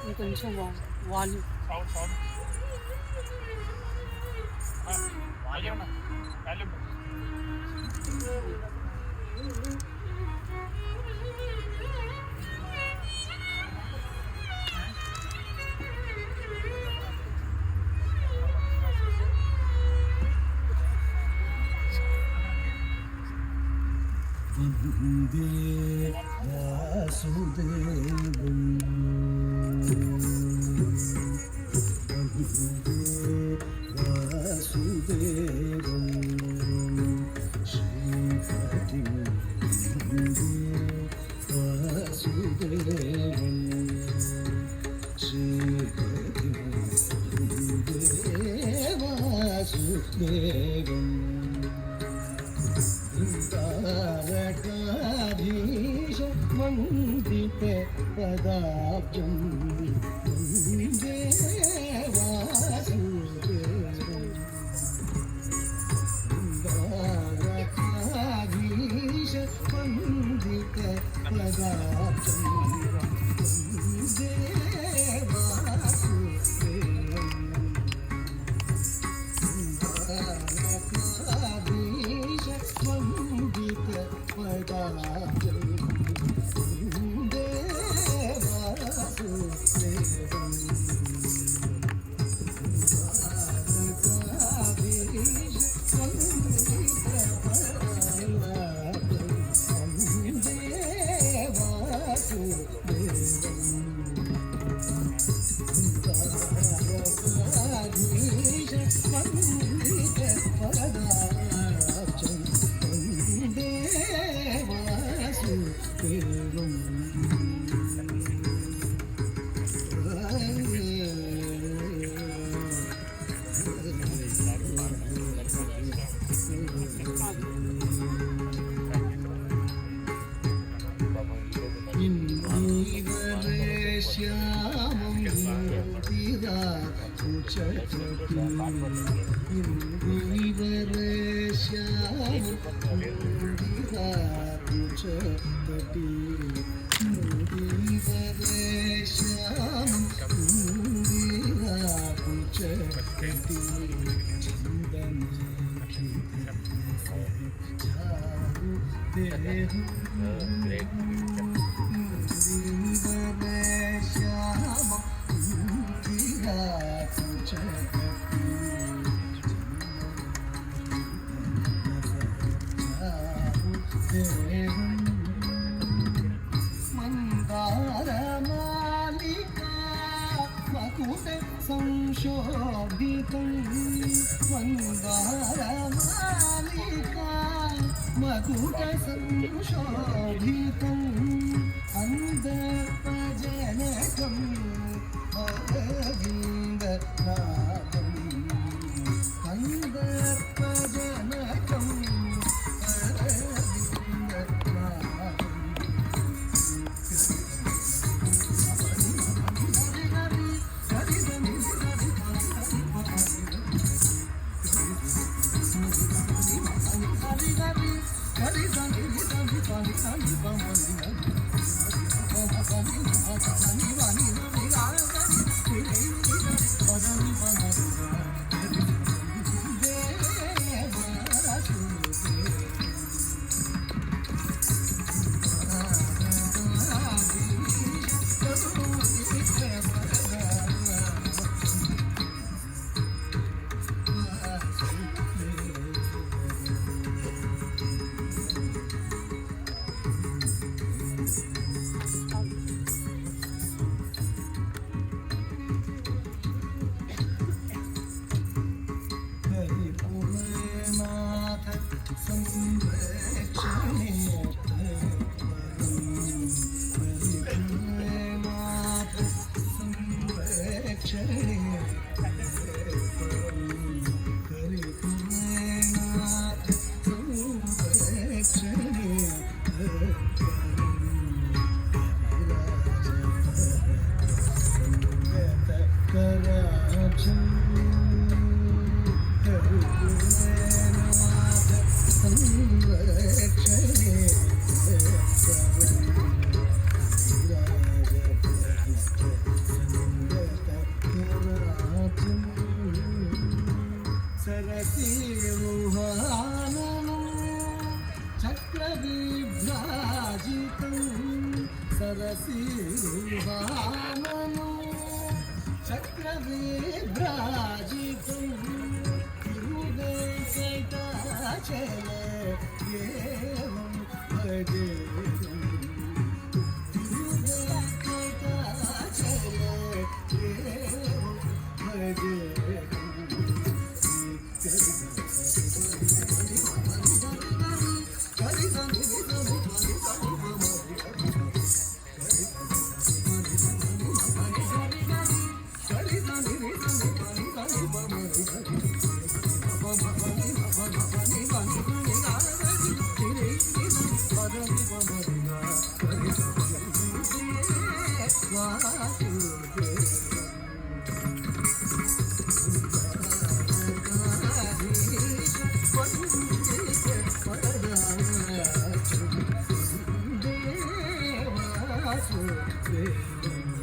ఇంకొంచెం వాల్యూమ్ వందే వాసుదేవం వందే వాసుదేవం శ్రీపతి వందే వాసుదేవం శ్రీపతి వందే వాసుదేవం తారకాధీశ మండిత పదాబ్జం వందే వాసుదేవం తారకాధీశ మండిత పదాబ్జం వందే వాసుదేవం తారకాధీశ వందిత పదాబ్జం వందే వాసుదేవం తారకాధీశ వందిత పదాబ్జం వందే వాసుదేవం తారకాధీశ వందిత పదాబ్జం వందే వాసుదేవం శ్యామం ఇందిరా కుచకటి ఇందివరే శ్యామం ఇందిరా కుచకటి ఇందివరే శ్యామం ఇందిరా కుచకటి చిందన చారు దేహం మందారమాలికా మకుట సంశోభితం మందారమాలికా మకుట సంశోభితం అందర్పజనకం అరవిందనాథం అందర్పజనకం సరసీవామను చక్రవిభ్రాజితం తిరువేంకటాచల దేవం భజే తిరువేంకటాచల దేవం భజే Devasu